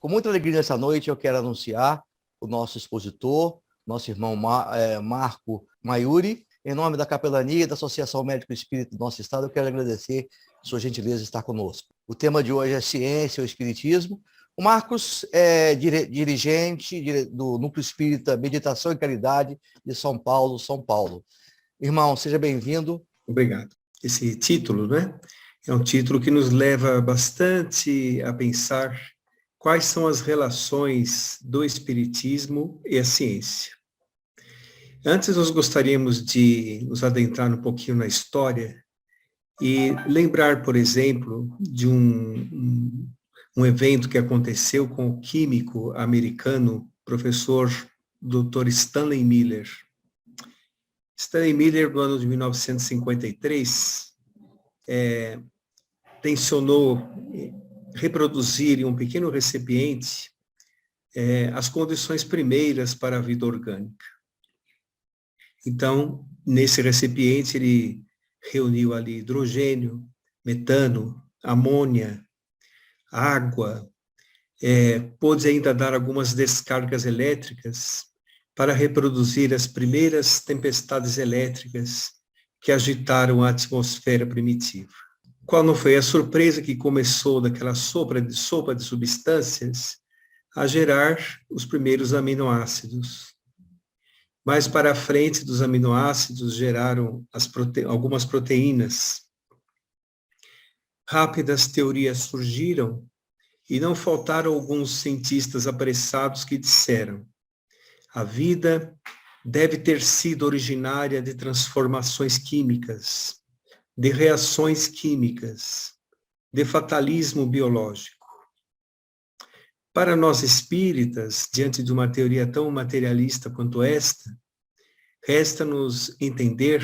Com muita alegria nessa noite, eu quero anunciar o nosso expositor, nosso irmão Marco Maiuri. Em nome da Capelania e da Associação Médico Espírita do nosso estado, eu quero agradecer a sua gentileza de estar conosco. O tema de hoje é ciência ou espiritismo. O Marcos é dirigente do Núcleo Espírita Meditação e Caridade de São Paulo, São Paulo. Irmão, seja bem-vindo. Obrigado. Esse título, né, é um título que nos leva bastante a pensar quais são as relações do espiritismo e a ciência. Antes, nós gostaríamos de nos adentrar um pouquinho na história e lembrar, por exemplo, de um evento que aconteceu com o químico americano, professor Dr. Stanley Miller. Stanley Miller, no ano de 1953, tensionou reproduzir em um pequeno recipiente as condições primeiras para a vida orgânica. Então, nesse recipiente, ele reuniu ali hidrogênio, metano, amônia, água, pôde ainda dar algumas descargas elétricas para reproduzir as primeiras tempestades elétricas que agitaram a atmosfera primitiva. Qual não foi a surpresa que começou daquela sopa de substâncias a gerar os primeiros aminoácidos. Mais para a frente dos aminoácidos geraram algumas proteínas. Rápidas teorias surgiram e não faltaram alguns cientistas apressados que disseram: a vida deve ter sido originária de transformações químicas, de reações químicas, de fatalismo biológico. Para nós espíritas, diante de uma teoria tão materialista quanto esta, resta-nos entender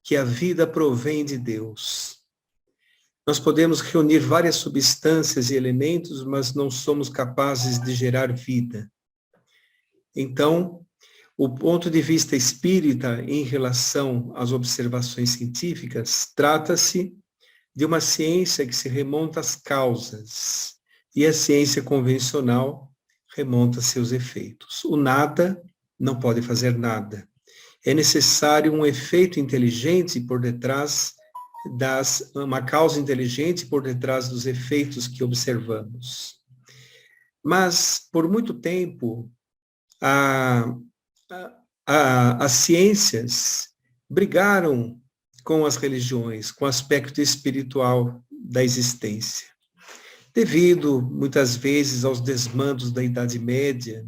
que a vida provém de Deus. Nós podemos reunir várias substâncias e elementos, mas não somos capazes de gerar vida. Então, o ponto de vista espírita em relação às observações científicas trata-se de uma ciência que se remonta às causas, e a ciência convencional remonta a seus efeitos. O nada não pode fazer nada. É necessário um efeito inteligente por detrás uma causa inteligente por detrás dos efeitos que observamos. Mas, por muito tempo, as ciências brigaram com as religiões, com o aspecto espiritual da existência. Devido, muitas vezes, aos desmandos da Idade Média,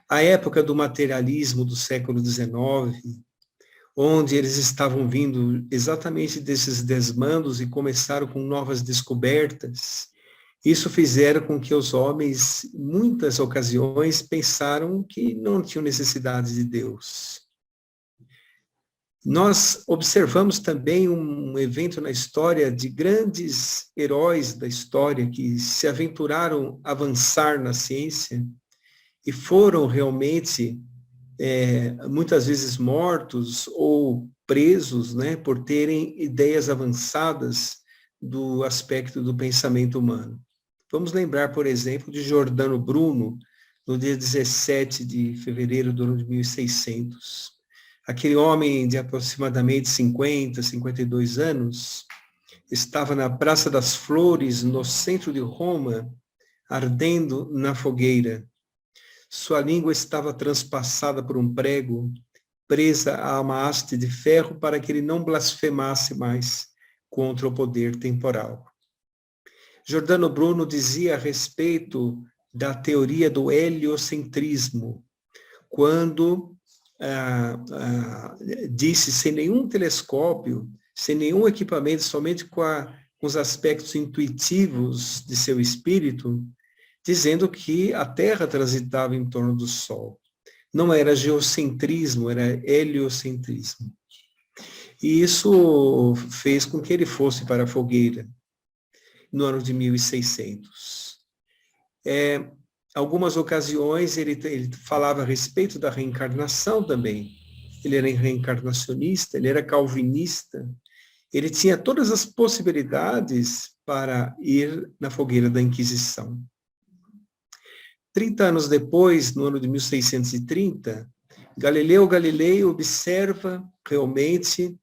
à época do materialismo do século XIX, onde eles estavam vindo exatamente desses desmandos e começaram com novas descobertas, isso fizeram com que os homens, em muitas ocasiões, pensaram que não tinham necessidade de Deus. Nós observamos também um evento na história de grandes heróis da história que se aventuraram a avançar na ciência e foram realmente, muitas vezes mortos ou presos, né, por terem ideias avançadas do aspecto do pensamento humano. Vamos lembrar, por exemplo, de Giordano Bruno, no dia 17 de fevereiro do ano de 1600. Aquele homem de aproximadamente 50, 52 anos, estava na Praça das Flores, no centro de Roma, ardendo na fogueira. Sua língua estava transpassada por um prego, presa a uma haste de ferro para que ele não blasfemasse mais contra o poder temporal. Giordano Bruno dizia a respeito da teoria do heliocentrismo, quando disse, sem nenhum telescópio, sem nenhum equipamento, somente com os aspectos intuitivos de seu espírito, dizendo que a Terra transitava em torno do Sol. Não era geocentrismo, era heliocentrismo. E isso fez com que ele fosse para a fogueira, no ano de 1600. Algumas ocasiões ele falava a respeito da reencarnação também. Ele era reencarnacionista, ele era calvinista, ele tinha todas as possibilidades para ir na fogueira da Inquisição. 30 anos depois, no ano de 1630, Galileu Galilei observa realmente,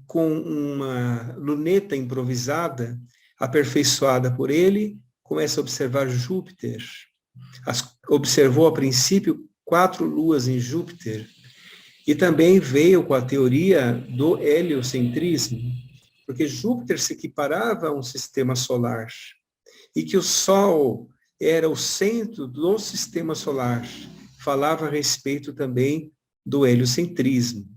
com uma luneta improvisada, aperfeiçoada por ele, começa a observar Júpiter. Observou, a princípio, 4 luas em Júpiter, e também veio com a teoria do heliocentrismo, porque Júpiter se equiparava a um sistema solar, e que o Sol era o centro do sistema solar. Falava a respeito também do heliocentrismo.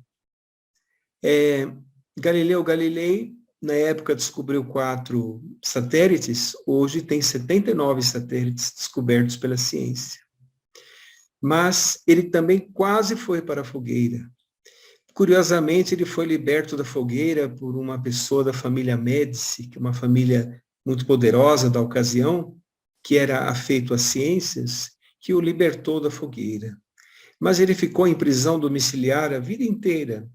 Galileu Galilei, na época, descobriu 4 satélites, hoje tem 79 satélites descobertos pela ciência. Mas ele também quase foi para a fogueira. Curiosamente, ele foi liberto da fogueira por uma pessoa da família Médici, que é uma família muito poderosa da ocasião, que era afeito às ciências, que o libertou da fogueira. Mas ele ficou em prisão domiciliar a vida inteira,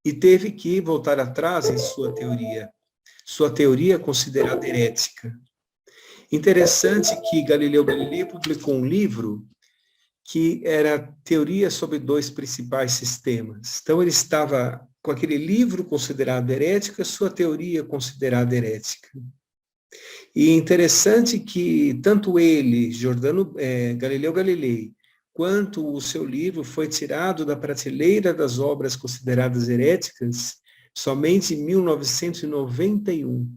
e teve que voltar atrás em sua teoria considerada herética. Interessante que Galileu Galilei publicou um livro que era teoria sobre 2 principais sistemas. Então, ele estava com aquele livro considerado herético, sua teoria considerada herética. E interessante que tanto ele, Galileu Galilei, quanto o seu livro foi tirado da prateleira das obras consideradas heréticas somente em 1991.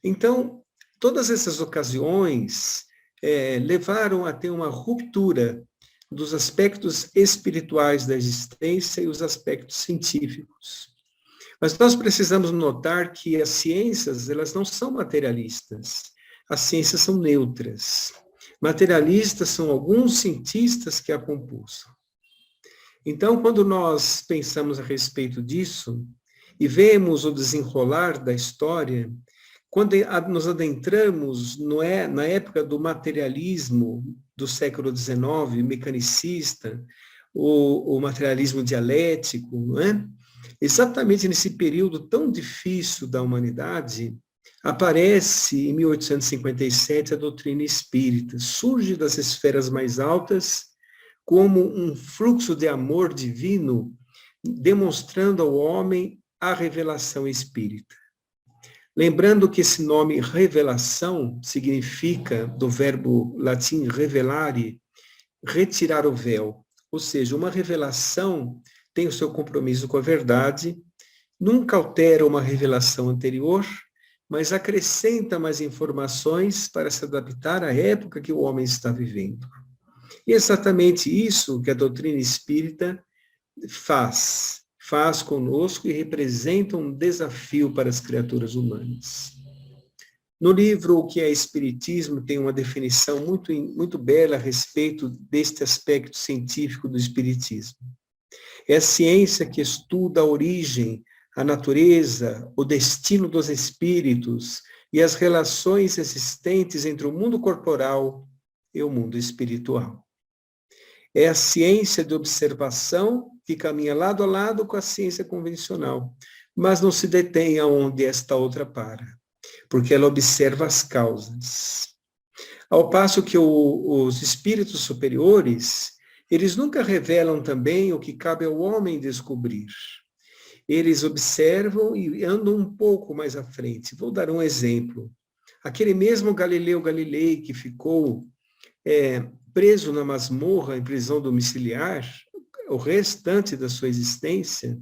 Então, todas essas ocasiões levaram a ter uma ruptura dos aspectos espirituais da existência e os aspectos científicos. Mas nós precisamos notar que as ciências, elas não são materialistas. As ciências são neutras. Materialistas são alguns cientistas que a compulsam. Então, quando nós pensamos a respeito disso e vemos o desenrolar da história, quando nos adentramos na época do materialismo do século XIX, mecanicista, o materialismo dialético, não é? Exatamente nesse período tão difícil da humanidade, aparece em 1857 a doutrina espírita, surge das esferas mais altas como um fluxo de amor divino, demonstrando ao homem a revelação espírita. Lembrando que esse nome revelação significa, do verbo latim revelare, retirar o véu. Ou seja, uma revelação tem o seu compromisso com a verdade, nunca altera uma revelação anterior, mas acrescenta mais informações para se adaptar à época que o homem está vivendo. E é exatamente isso que a doutrina espírita faz conosco e representa um desafio para as criaturas humanas. No livro O que é Espiritismo, tem uma definição muito, muito bela a respeito deste aspecto científico do Espiritismo. É a ciência que estuda a origem, a natureza, o destino dos espíritos e as relações existentes entre o mundo corporal e o mundo espiritual. É a ciência de observação que caminha lado a lado com a ciência convencional, mas não se detém aonde esta outra para, porque ela observa as causas. Ao passo que os espíritos superiores, eles nunca revelam também o que cabe ao homem descobrir. Eles observam e andam um pouco mais à frente. Vou dar um exemplo. Aquele mesmo Galileu Galilei que ficou preso na masmorra, em prisão domiciliar, o restante da sua existência,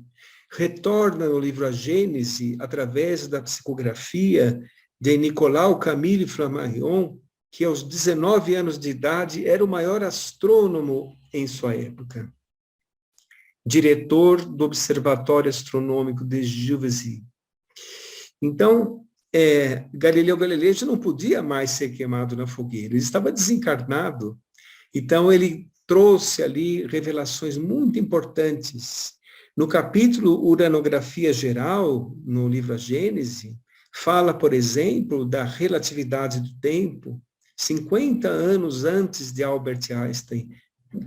retorna no livro A Gênese, através da psicografia de Nicolau Camille Flammarion, que aos 19 anos de idade era o maior astrônomo em sua época. Diretor do Observatório Astronômico de Juvisy. Então, Galileu Galilei já não podia mais ser queimado na fogueira, ele estava desencarnado. Então, ele trouxe ali revelações muito importantes. No capítulo Uranografia Geral, no livro A Gênese, fala, por exemplo, da relatividade do tempo, 50 anos antes de Albert Einstein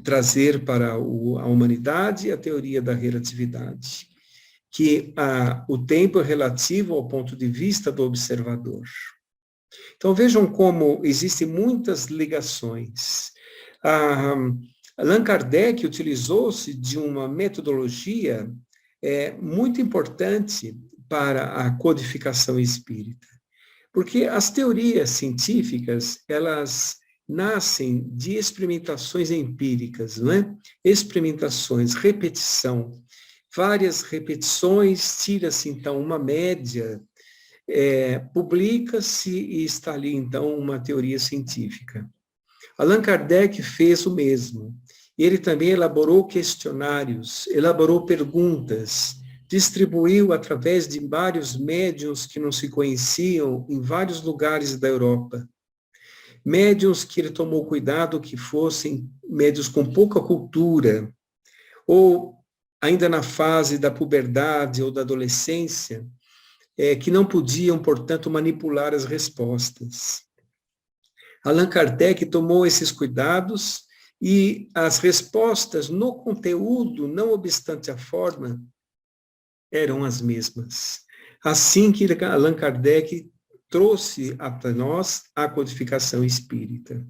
trazer para a humanidade a teoria da relatividade, que o tempo é relativo ao ponto de vista do observador. Então vejam como existem muitas ligações. Allan Kardec utilizou-se de uma metodologia muito importante para a codificação espírita, porque as teorias científicas, elas nascem de experimentações empíricas, não é? Experimentações, repetição, várias repetições, tira-se então uma média, publica-se e está ali então uma teoria científica. Allan Kardec fez o mesmo. Ele também elaborou questionários, elaborou perguntas, distribuiu através de vários médiuns que não se conheciam em vários lugares da Europa. Médiuns que ele tomou cuidado que fossem médiuns com pouca cultura, ou ainda na fase da puberdade ou da adolescência, que não podiam, portanto, manipular as respostas. Allan Kardec tomou esses cuidados e as respostas no conteúdo, não obstante a forma, eram as mesmas. Assim que Allan Kardec trouxe para nós a codificação espírita.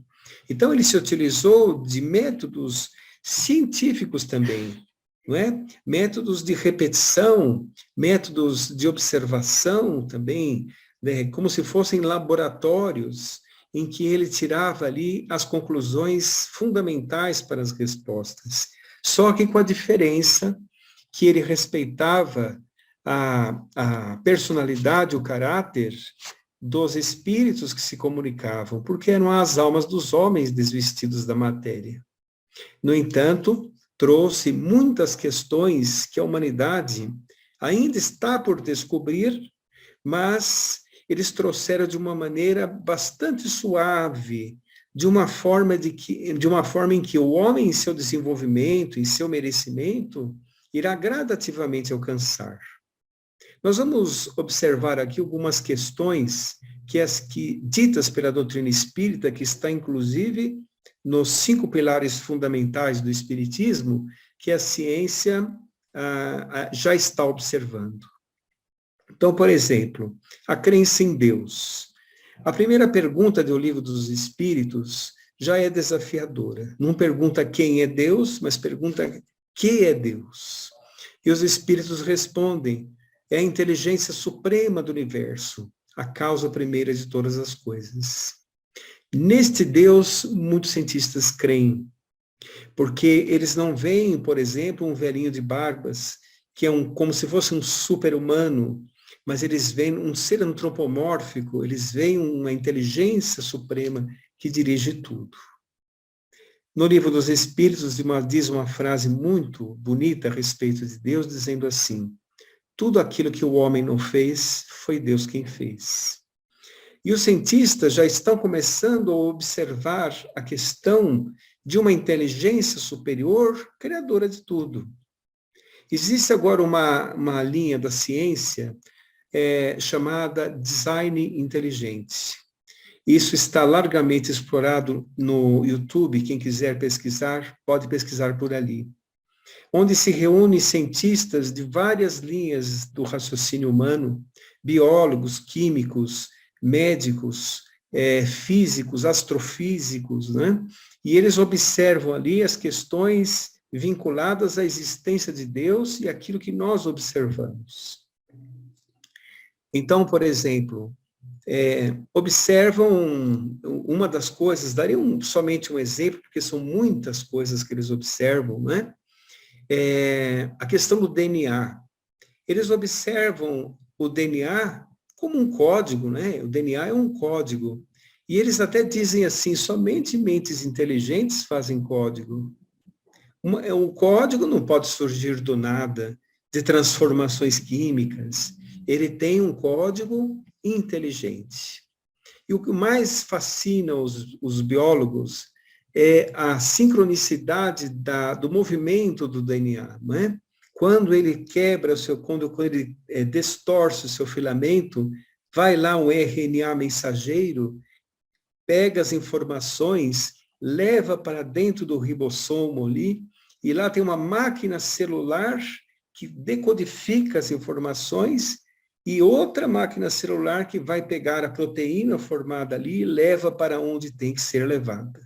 Então, ele se utilizou de métodos científicos também, não é? Métodos de repetição, métodos de observação também, né? Como se fossem laboratórios em que ele tirava ali as conclusões fundamentais para as respostas. Só que com a diferença que ele respeitava a personalidade, o caráter dos espíritos que se comunicavam, porque eram as almas dos homens desvestidos da matéria. No entanto, trouxe muitas questões que a humanidade ainda está por descobrir, mas eles trouxeram de uma maneira bastante suave, de uma forma em que o homem, em seu desenvolvimento, em seu merecimento, irá gradativamente alcançar. Nós vamos observar aqui algumas questões que ditas pela doutrina espírita, que está inclusive nos 5 pilares fundamentais do espiritismo, que a ciência já está observando. Então, por exemplo, a crença em Deus. A primeira pergunta do Livro dos Espíritos já é desafiadora. Não pergunta quem é Deus, mas pergunta que é Deus. E os Espíritos respondem, é a inteligência suprema do universo, a causa primeira de todas as coisas. Neste Deus, muitos cientistas creem, porque eles não veem, por exemplo, um velhinho de barbas, que é como se fosse um super-humano, mas eles veem um ser antropomórfico, eles veem uma inteligência suprema que dirige tudo. No Livro dos Espíritos, diz uma frase muito bonita a respeito de Deus, dizendo assim, tudo aquilo que o homem não fez, foi Deus quem fez. E os cientistas já estão começando a observar a questão de uma inteligência superior, criadora de tudo. Existe agora uma linha da ciência chamada design inteligente. Isso está largamente explorado no YouTube, quem quiser pesquisar, pode pesquisar por ali. Onde se reúnem cientistas de várias linhas do raciocínio humano, biólogos, químicos, médicos, físicos, astrofísicos, né? E eles observam ali as questões vinculadas à existência de Deus e aquilo que nós observamos. Então, por exemplo, observam uma das coisas, darei somente um exemplo, porque são muitas coisas que eles observam, né? A questão do DNA. Eles observam o DNA como um código, né? O DNA é um código. E eles até dizem assim, somente mentes inteligentes fazem código. O código não pode surgir do nada, de transformações químicas. Ele tem um código inteligente. E o que mais fascina os biólogos é a sincronicidade do movimento do DNA, não é? Quando ele quebra quando ele distorce o seu filamento, vai lá um RNA mensageiro, pega as informações, leva para dentro do ribossomo ali, e lá tem uma máquina celular que decodifica as informações e outra máquina celular que vai pegar a proteína formada ali e leva para onde tem que ser levada.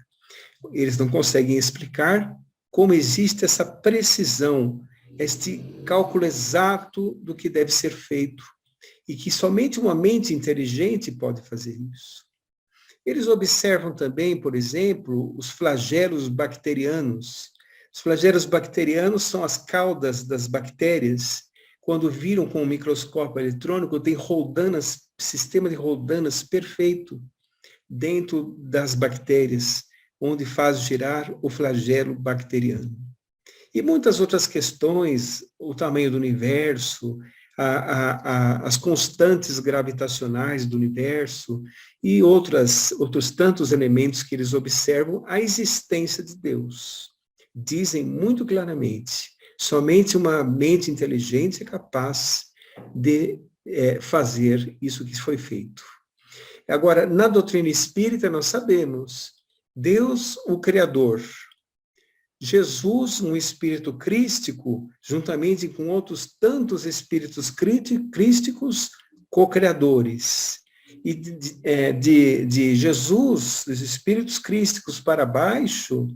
Eles não conseguem explicar como existe essa precisão, este cálculo exato do que deve ser feito, e que somente uma mente inteligente pode fazer isso. Eles observam também, por exemplo, os flagelos bacterianos. Os flagelos bacterianos são as caudas das bactérias. Quando viram com o microscópio eletrônico, tem roldanas, sistema de roldanas perfeito dentro das bactérias, onde faz girar o flagelo bacteriano. E muitas outras questões, o tamanho do universo, as constantes gravitacionais do universo e outros tantos elementos que eles observam a existência de Deus. Dizem muito claramente, somente uma mente inteligente é capaz de fazer isso que foi feito. Agora, na doutrina espírita, nós sabemos, Deus, o Criador, Jesus, um espírito crístico, juntamente com outros tantos espíritos crísticos, co-criadores. E de Jesus, dos espíritos crísticos para baixo,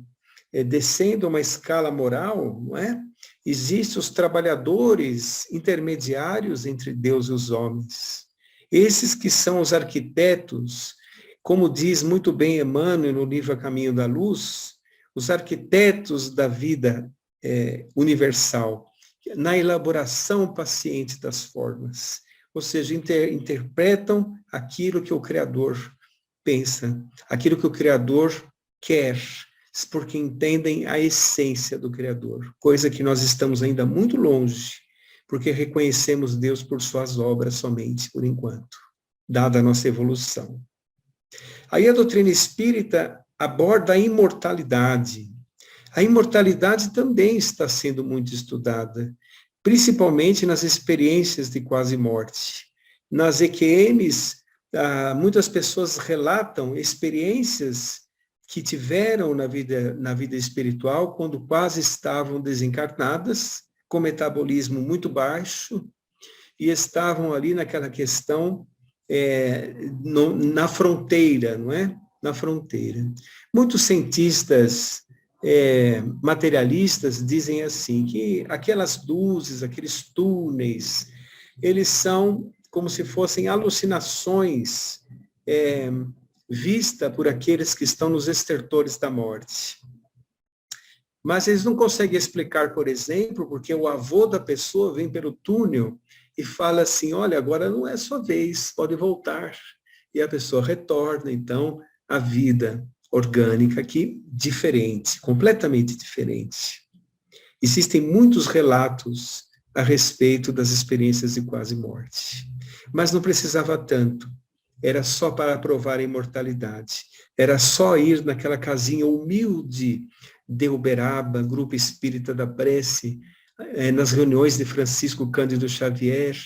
descendo uma escala moral, não é? Existem os trabalhadores intermediários entre Deus e os homens. Esses que são os arquitetos, como diz muito bem Emmanuel no livro A Caminho da Luz, os arquitetos da vida universal, na elaboração paciente das formas, ou seja, interpretam aquilo que o Criador pensa, aquilo que o Criador quer, porque entendem a essência do Criador, coisa que nós estamos ainda muito longe, porque reconhecemos Deus por suas obras somente, por enquanto, dada a nossa evolução. Aí a doutrina espírita aborda a imortalidade. A imortalidade também está sendo muito estudada, principalmente nas experiências de quase morte. Nas EQMs, muitas pessoas relatam experiências que tiveram na vida espiritual quando quase estavam desencarnadas, com metabolismo muito baixo, e estavam ali naquela questão na fronteira, não é? Na fronteira. Muitos cientistas materialistas dizem assim, que aquelas luzes, aqueles túneis, eles são como se fossem alucinações vistas por aqueles que estão nos estertores da morte. Mas eles não conseguem explicar, por exemplo, porque o avô da pessoa vem pelo túnel e fala assim, olha, agora não é sua vez, pode voltar. E a pessoa retorna, então, à vida orgânica aqui, diferente, completamente diferente. Existem muitos relatos a respeito das experiências de quase morte. Mas não precisava tanto. Era só para provar a imortalidade. Era só ir naquela casinha humilde de Uberaba, Grupo Espírita da Prece, nas reuniões de Francisco Cândido Xavier,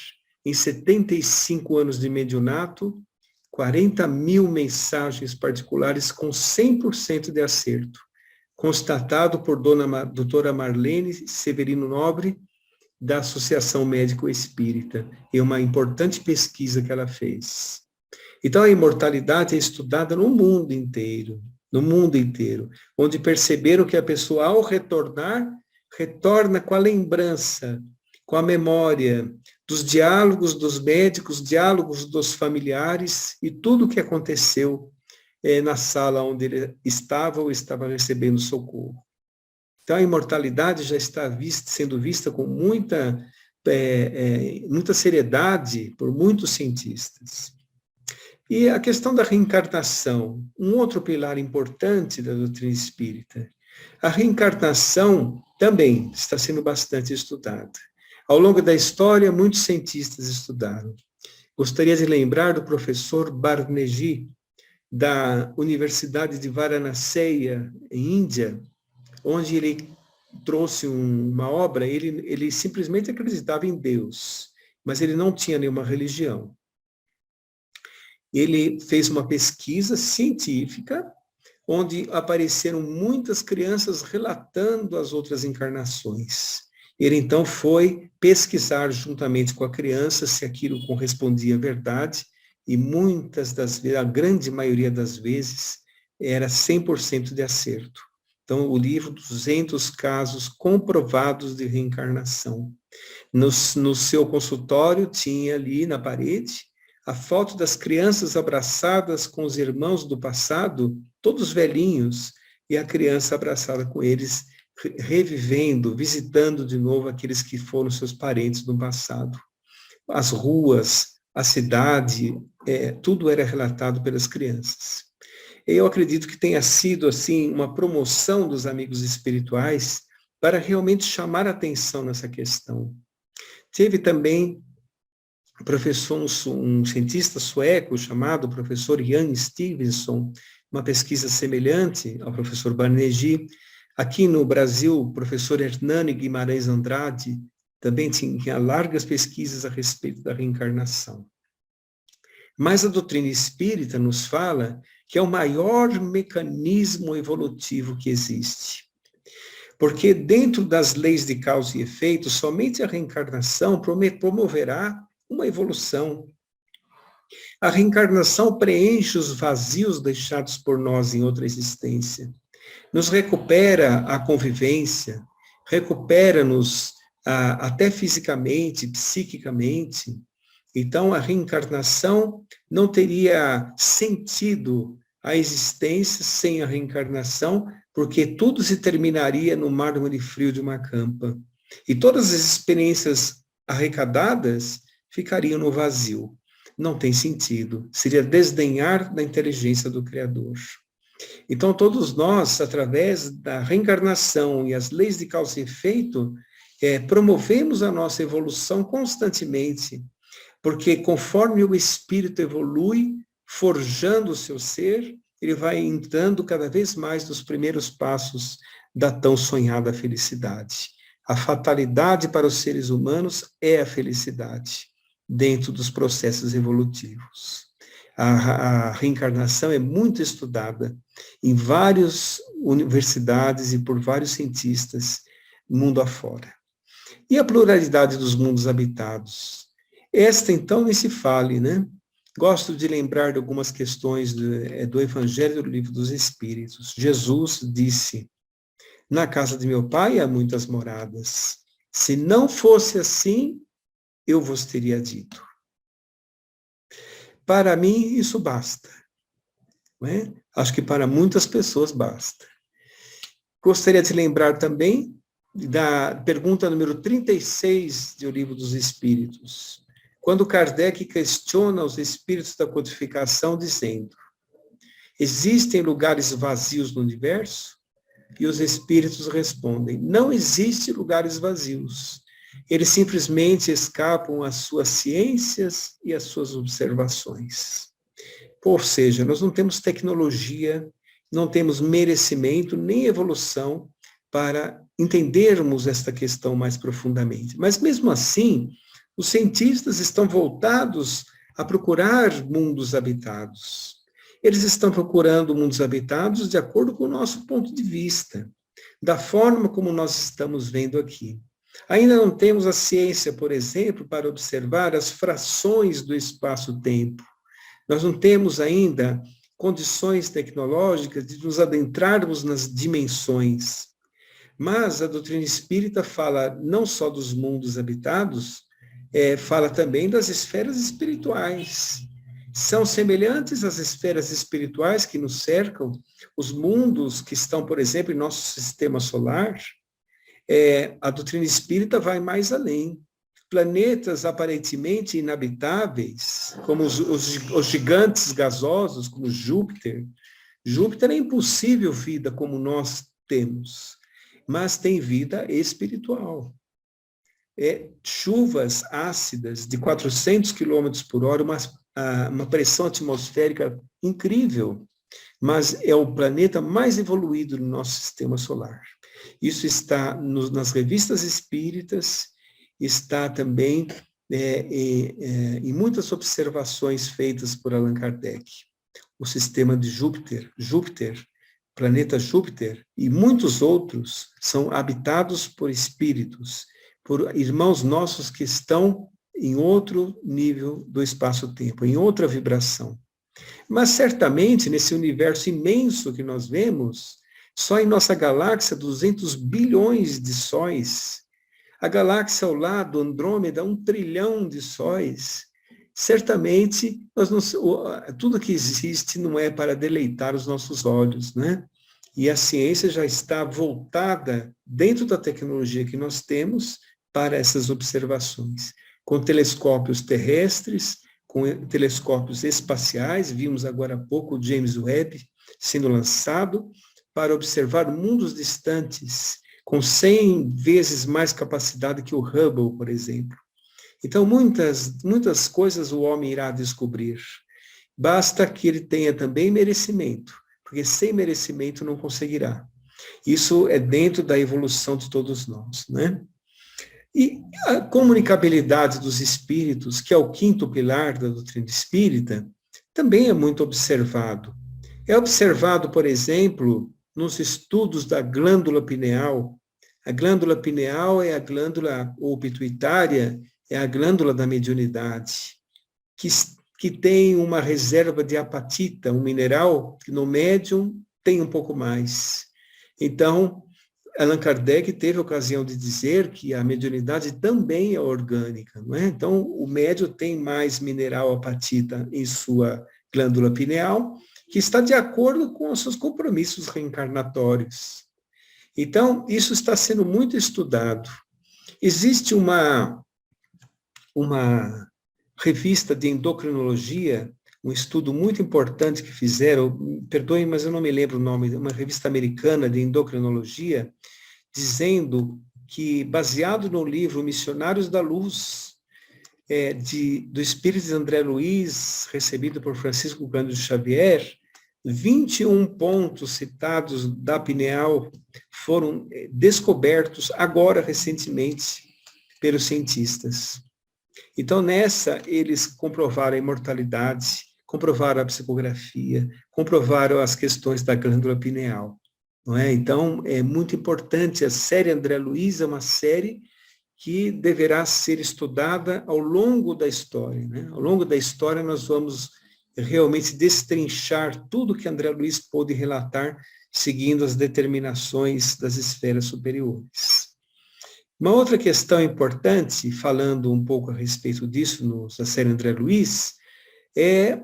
em 75 anos de mediunato, 40 mil mensagens particulares com 100% de acerto, constatado por doutora Marlene Severino Nobre, da Associação Médico Espírita, em uma importante pesquisa que ela fez. Então, a imortalidade é estudada no mundo inteiro, onde perceberam que a pessoa, ao retorna com a lembrança, com a memória dos diálogos dos médicos, diálogos dos familiares e tudo o que aconteceu na sala onde ele estava ou estava recebendo socorro. Então, a imortalidade já está sendo vista com muita seriedade por muitos cientistas. E a questão da reencarnação, um outro pilar importante da doutrina espírita. A reencarnação também está sendo bastante estudada. Ao longo da história, muitos cientistas estudaram. Gostaria de lembrar do professor Banerjee, da Universidade de Varanasi, em Índia, onde ele trouxe uma obra, ele simplesmente acreditava em Deus, mas ele não tinha nenhuma religião. Ele fez uma pesquisa científica, onde apareceram muitas crianças relatando as outras encarnações. Ele então foi pesquisar juntamente com a criança se aquilo correspondia à verdade, e muitas das vezes, a grande maioria das vezes, era 100% de acerto. Então, o livro 200 casos comprovados de reencarnação. No seu consultório tinha ali na parede a foto das crianças abraçadas com os irmãos do passado, todos velhinhos, e a criança abraçada com eles, revivendo, visitando de novo aqueles que foram seus parentes no passado. As ruas, a cidade, tudo era relatado pelas crianças. Eu acredito que tenha sido, assim, uma promoção dos amigos espirituais para realmente chamar a atenção nessa questão. Teve também um cientista sueco chamado professor Jan Stevenson, uma pesquisa semelhante ao professor Banerjee. Aqui no Brasil, o professor Hernani Guimarães Andrade também tinha largas pesquisas a respeito da reencarnação. Mas a doutrina espírita nos fala que é o maior mecanismo evolutivo que existe. Porque dentro das leis de causa e efeito, somente a reencarnação promoverá uma evolução. A reencarnação preenche os vazios deixados por nós em outra existência. Nos recupera a convivência, recupera-nos até fisicamente, psiquicamente. Então, a reencarnação não teria sentido a existência sem a reencarnação, porque tudo se terminaria no mármore frio de uma campa. E todas as experiências arrecadadas ficariam no vazio. Não tem sentido. Seria desdenhar da inteligência do Criador. Então, todos nós, através da reencarnação e as leis de causa e efeito, promovemos a nossa evolução constantemente, porque conforme o espírito evolui, forjando o seu ser, ele vai entrando cada vez mais nos primeiros passos da tão sonhada felicidade. A fatalidade para os seres humanos é a felicidade, dentro dos processos evolutivos. A reencarnação é muito estudada em várias universidades e por vários cientistas, mundo afora. E a pluralidade dos mundos habitados? Esta, então, nem se fale, né? Gosto de lembrar de algumas questões do Evangelho do Livro dos Espíritos. Jesus disse: na casa de meu pai há muitas moradas. Se não fosse assim, eu vos teria dito. Para mim, isso basta. Não é? Acho que para muitas pessoas basta. Gostaria de lembrar também da pergunta número 36 do Livro dos Espíritos. Quando Kardec questiona os espíritos da codificação, dizendo: existem lugares vazios no universo? E os espíritos respondem: não existem lugares vazios. Eles simplesmente escapam às suas ciências e às suas observações. Ou seja, nós não temos tecnologia, não temos merecimento, nem evolução para entendermos esta questão mais profundamente. Mas mesmo assim, os cientistas estão voltados a procurar mundos habitados. Eles estão procurando mundos habitados de acordo com o nosso ponto de vista, da forma como nós estamos vendo aqui. Ainda não temos a ciência, por exemplo, para observar as frações do espaço-tempo. Nós não temos ainda condições tecnológicas de nos adentrarmos nas dimensões. Mas a doutrina espírita fala não só dos mundos habitados, fala também das esferas espirituais. São semelhantes às esferas espirituais que nos cercam, os mundos que estão, por exemplo, em nosso sistema solar. A doutrina espírita vai mais além. Planetas aparentemente inabitáveis, como os gigantes gasosos, como Júpiter. Júpiter é impossível vida como nós temos, mas tem vida espiritual. Chuvas ácidas de 400 km por hora, uma pressão atmosférica incrível, mas é o planeta mais evoluído no nosso sistema solar. Isso está nas revistas espíritas, está também em muitas observações feitas por Allan Kardec. O sistema de Júpiter, planeta Júpiter e muitos outros são habitados por espíritos, por irmãos nossos que estão em outro nível do espaço-tempo, em outra vibração. Mas certamente, nesse universo imenso que nós vemos, só em nossa galáxia, 200 bilhões de sóis, a galáxia ao lado, Andrômeda, 1 trilhão de sóis, certamente tudo que existe não é para deleitar os nossos olhos, né? E a ciência já está voltada, dentro da tecnologia que nós temos, para essas observações, com telescópios terrestres, com telescópios espaciais, vimos agora há pouco o James Webb sendo lançado para observar mundos distantes, com 100 vezes mais capacidade que o Hubble, por exemplo. Então, muitas coisas o homem irá descobrir. Basta que ele tenha também merecimento, porque sem merecimento não conseguirá. Isso é dentro da evolução de todos nós, né? E a comunicabilidade dos espíritos, que é o 5º pilar da doutrina espírita, também é muito observado. É observado, por exemplo, nos estudos da glândula pineal. A glândula pineal é a glândula, ou pituitária, é a glândula da mediunidade, que tem uma reserva de apatita, um mineral que no médium tem um pouco mais. Então, Allan Kardec teve a ocasião de dizer que a mediunidade também é orgânica, não é? Então, o médium tem mais mineral apatita em sua glândula pineal, que está de acordo com os seus compromissos reencarnatórios. Então, isso está sendo muito estudado. Existe uma revista de endocrinologia, um estudo muito importante que fizeram, perdoem, mas eu não me lembro o nome, uma revista americana de endocrinologia, dizendo que, baseado no livro Missionários da Luz, do espírito de André Luiz, recebido por Francisco Cândido Xavier, 21 pontos citados da pineal foram descobertos agora, recentemente, pelos cientistas. Então, nessa, eles comprovaram a imortalidade, comprovaram a psicografia, comprovaram as questões da glândula pineal. Não é? Então, é muito importante. A série André Luiz é uma série que deverá ser estudada ao longo da história, né? Ao longo da história, nós vamos realmente destrinchar tudo que André Luiz pôde relatar, seguindo as determinações das esferas superiores. Uma outra questão importante, falando um pouco a respeito disso na série André Luiz, é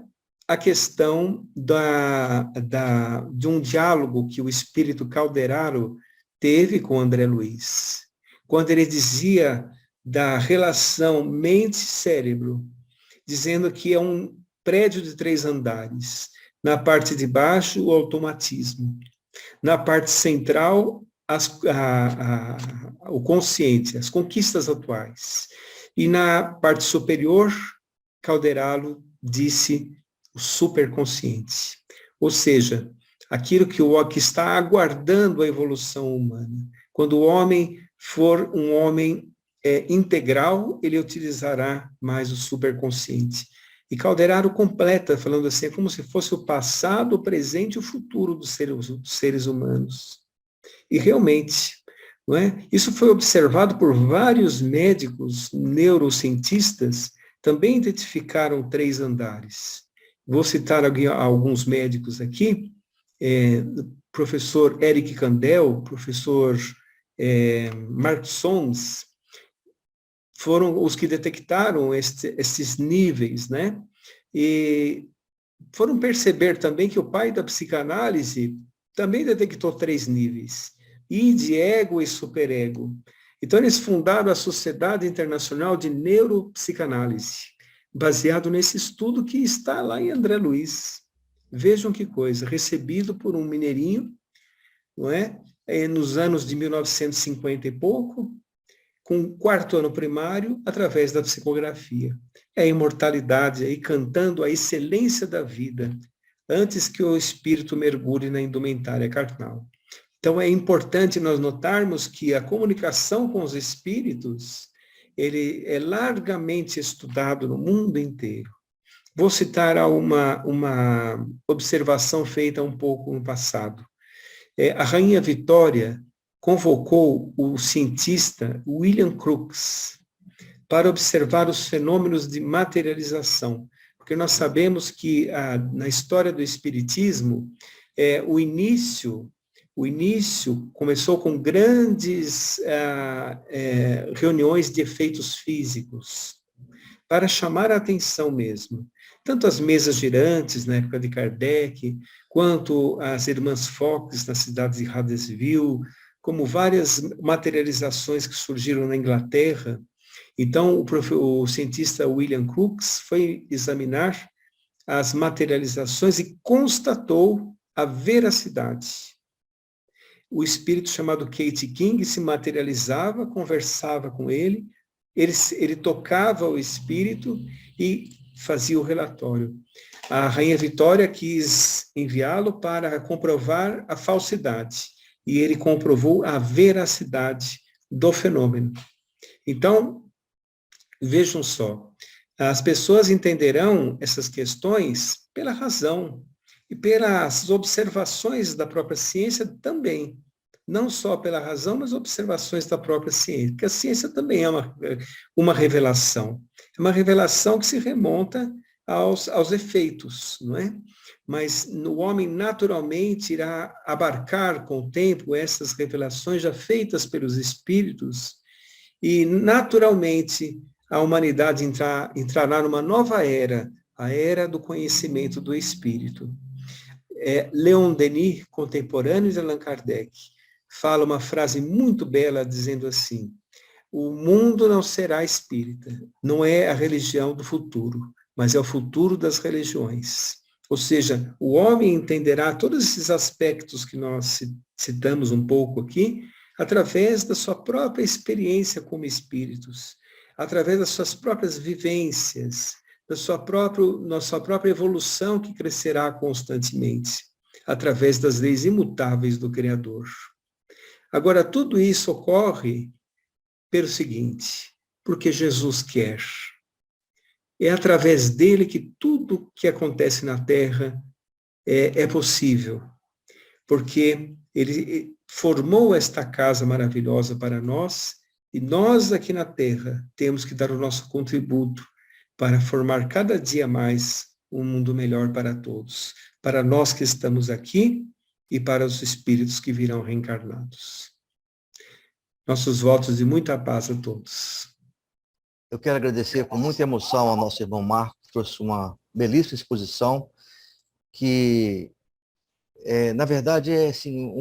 a questão de um diálogo que o espírito Calderaro teve com André Luiz, quando ele dizia da relação mente-cérebro, dizendo que é um prédio de 3 andares. Na parte de baixo, o automatismo. Na parte central, o consciente, as conquistas atuais. E na parte superior, Calderaro disse o superconsciente. Ou seja, aquilo que está aguardando a evolução humana. Quando o homem for um homem integral, ele utilizará mais o superconsciente. E Calderaro completa, falando assim, é como se fosse o passado, o presente e o futuro dos seres humanos. E realmente, não é? Isso foi observado por vários médicos neurocientistas, também identificaram 3 andares. Vou citar alguns médicos aqui, professor Eric Kandel, professor Mark Sons, foram os que detectaram esses níveis, né? E foram perceber também que o pai da psicanálise também detectou 3 níveis, id, ego e superego. Então, eles fundaram a Sociedade Internacional de Neuropsicanálise, baseado nesse estudo que está lá em André Luiz. Vejam que coisa, recebido por um mineirinho, não é? Nos anos de 1950 e pouco, com o 4º ano primário, através da psicografia. É a imortalidade aí cantando a excelência da vida, antes que o espírito mergulhe na indumentária carnal. Então, é importante nós notarmos que a comunicação com os espíritos, ele é largamente estudado no mundo inteiro. Vou citar uma observação feita um pouco no passado. A Rainha Vitória, convocou o cientista William Crookes para observar os fenômenos de materialização. Porque nós sabemos que na história do Espiritismo, o início começou com grandes reuniões de efeitos físicos, para chamar a atenção mesmo. Tanto as mesas girantes, na época de Kardec, quanto as irmãs Fox, na cidade de Huddersfield, como várias materializações que surgiram na Inglaterra. Então, o cientista William Crookes foi examinar as materializações e constatou a veracidade. O espírito chamado Kate King se materializava, conversava com ele tocava o espírito e fazia o relatório. A Rainha Vitória quis enviá-lo para comprovar a falsidade, e ele comprovou a veracidade do fenômeno. Então, vejam só, as pessoas entenderão essas questões pela razão e pelas observações da própria ciência também. Não só pela razão, mas observações da própria ciência. Porque a ciência também é uma revelação. É uma revelação que se remonta aos efeitos, não é? Mas o homem naturalmente irá abarcar com o tempo essas revelações já feitas pelos espíritos e naturalmente a humanidade entrará numa nova era, a era do conhecimento do espírito. Leon Denis, contemporâneo de Allan Kardec, fala uma frase muito bela dizendo assim: o mundo não será espírita, não é a religião do futuro, mas é o futuro das religiões. Ou seja, o homem entenderá todos esses aspectos que nós citamos um pouco aqui, através da sua própria experiência como espíritos, através das suas próprias vivências, da sua própria evolução que crescerá constantemente, através das leis imutáveis do Criador. Agora, tudo isso ocorre pelo seguinte, porque Jesus quer. É através dele que tudo que acontece na Terra é possível, porque ele formou esta casa maravilhosa para nós, e nós aqui na Terra temos que dar o nosso contributo para formar cada dia mais um mundo melhor para todos, para nós que estamos aqui e para os espíritos que virão reencarnados. Nossos votos de muita paz a todos. Eu quero agradecer com muita emoção ao nosso irmão Marco, que trouxe uma belíssima exposição, que, na verdade, é assim,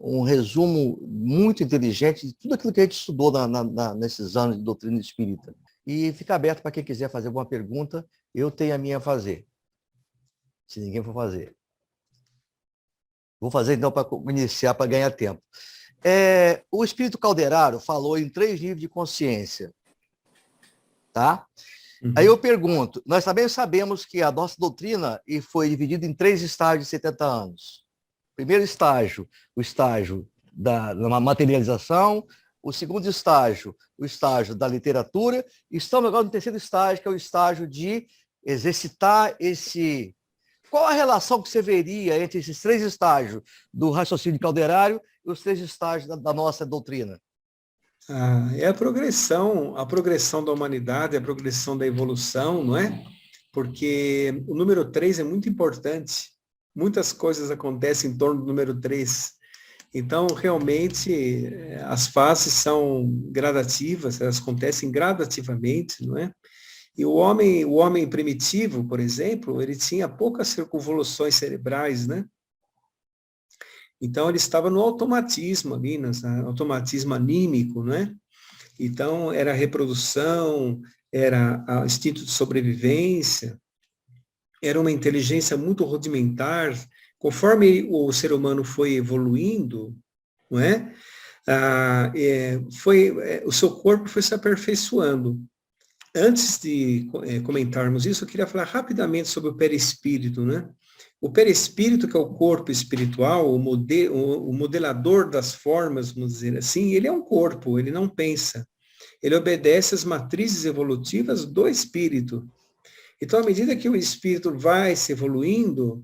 um resumo muito inteligente de tudo aquilo que a gente estudou nesses anos de doutrina espírita. E fica aberto para quem quiser fazer alguma pergunta, eu tenho a minha a fazer, se ninguém for fazer. Vou fazer então para iniciar, para ganhar tempo. O espírito Calderaro falou em 3 níveis de consciência, tá? Uhum. Aí eu pergunto, nós também sabemos que a nossa doutrina foi dividida em 3 estágios de 70 anos. Primeiro estágio, o estágio da materialização. O segundo estágio, o estágio da literatura. Estamos agora no terceiro estágio, que é o estágio de exercitar esse... Qual a relação que você veria entre esses 3 estágios do raciocínio calderário e os 3 estágios da nossa doutrina? É a progressão da humanidade, a progressão da evolução, não é? Porque o número 3 é muito importante. Muitas coisas acontecem em torno do número 3. Então, realmente, as fases são gradativas, elas acontecem gradativamente, não é? E o homem primitivo, por exemplo, ele tinha poucas circunvoluções cerebrais, né? Então, ele estava no automatismo ali, no automatismo anímico, né? Então, era a reprodução, era o instinto de sobrevivência, era uma inteligência muito rudimentar. Conforme o ser humano foi evoluindo, não é? O seu corpo foi se aperfeiçoando. Antes de comentarmos isso, eu queria falar rapidamente sobre o perispírito, né? O perispírito, que é o corpo espiritual, o modelador das formas, vamos dizer assim, ele é um corpo, ele não pensa. Ele obedece às matrizes evolutivas do espírito. Então, à medida que o espírito vai se evoluindo,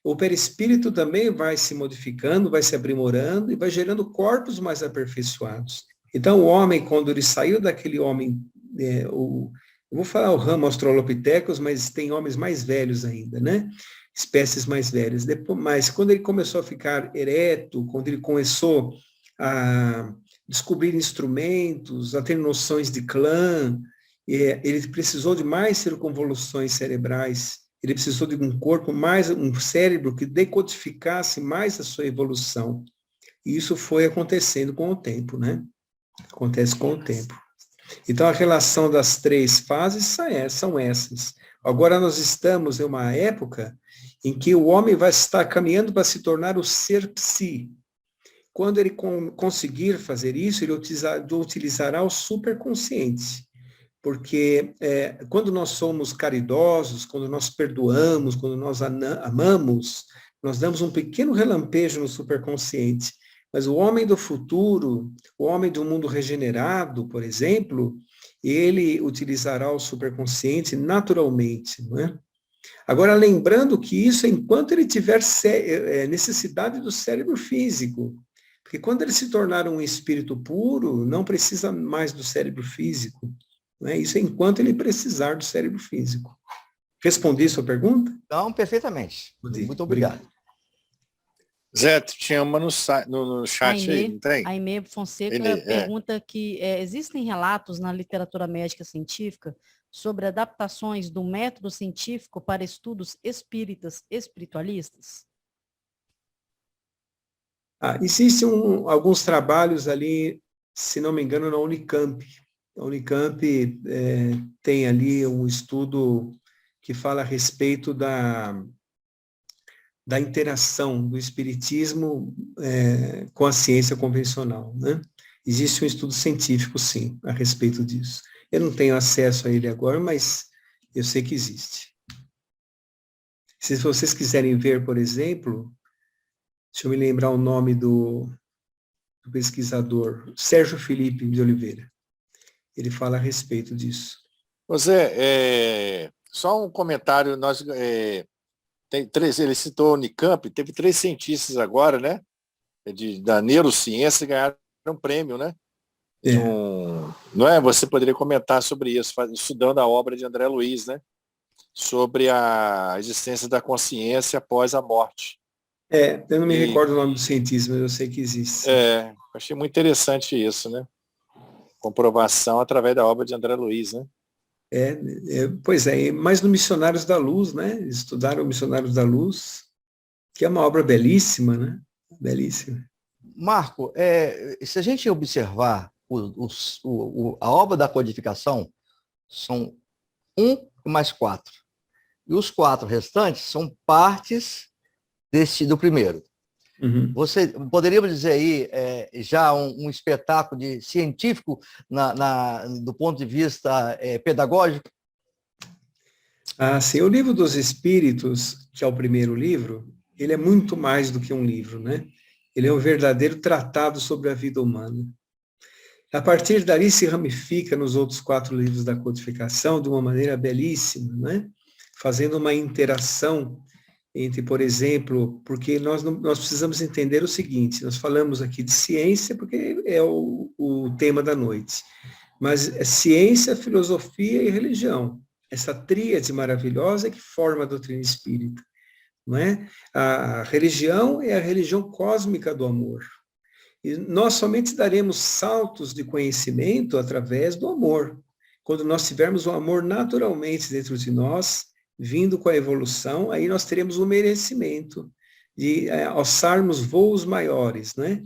o perispírito também vai se modificando, vai se aprimorando e vai gerando corpos mais aperfeiçoados. Então, o homem, quando ele saiu daquele homem, eu vou falar o ramo Australopithecus, mas tem homens mais velhos ainda, né? Espécies mais velhas. Mas quando ele começou a ficar ereto, quando ele começou a descobrir instrumentos, a ter noções de clã, ele precisou de mais circunvoluções cerebrais, ele precisou de um corpo mais, um cérebro que decodificasse mais a sua evolução. E isso foi acontecendo com o tempo, né? Acontece com o tempo. Então, a relação das 3 fases são essas. Agora, nós estamos em uma época em que o homem vai estar caminhando para se tornar o ser psi. Quando ele conseguir fazer isso, ele utilizará o superconsciente. Porque quando nós somos caridosos, quando nós perdoamos, quando nós amamos, nós damos um pequeno relampejo no superconsciente. Mas o homem do futuro, o homem do mundo regenerado, por exemplo, ele utilizará o superconsciente naturalmente, não é? Agora, lembrando que isso enquanto ele tiver necessidade do cérebro físico. Porque quando ele se tornar um espírito puro, não precisa mais do cérebro físico. Não é? Isso é enquanto ele precisar do cérebro físico. Respondi sua pergunta? Não, perfeitamente. Muito obrigado. Zé, tinha uma no chat aí, não tem? A Aimee Fonseca pergunta que existem relatos na literatura médica científica sobre adaptações do método científico para estudos espíritas espiritualistas? Existem alguns trabalhos ali, se não me engano, na Unicamp. A Unicamp tem ali um estudo que fala a respeito da interação do espiritismo com a ciência convencional, né? Existe um estudo científico, sim, a respeito disso. Eu não tenho acesso a ele agora, mas eu sei que existe. Se vocês quiserem ver, por exemplo, deixa eu me lembrar o nome do pesquisador, Sérgio Felipe de Oliveira. Ele fala a respeito disso. Zé, só um comentário, ele citou a Unicamp, teve 3 cientistas agora, né, da neurociência, ganharam um prêmio, né? Não é? Você poderia comentar sobre isso, estudando a obra de André Luiz, né? Sobre a existência da consciência após a morte. Eu não me recordo o nome do cientista, mas eu sei que existe. Achei muito interessante isso, né? Comprovação através da obra de André Luiz, né? Pois é, mas no Missionários da Luz, né? Estudaram Missionários da Luz, que é uma obra belíssima, né? Belíssima. Marco, se a gente observar a obra da codificação, são 1 mais 4. E os 4 restantes são partes do primeiro. Uhum. Você poderíamos dizer aí já um espetáculo científico do ponto de vista pedagógico? Sim, o Livro dos Espíritos, que é o primeiro livro, ele é muito mais do que um livro, né? Ele é um verdadeiro tratado sobre a vida humana. A partir dali se ramifica nos outros 4 livros da codificação de uma maneira belíssima, né? Fazendo uma interação entre, por exemplo, porque nós precisamos entender o seguinte, nós falamos aqui de ciência porque é o tema da noite, mas é ciência, filosofia e religião. Essa tríade maravilhosa que forma a doutrina espírita, não é? A religião é a religião cósmica do amor. E nós somente daremos saltos de conhecimento através do amor. Quando nós tivermos o amor naturalmente dentro de nós, vindo com a evolução, aí nós teremos o merecimento de alçarmos voos maiores, né?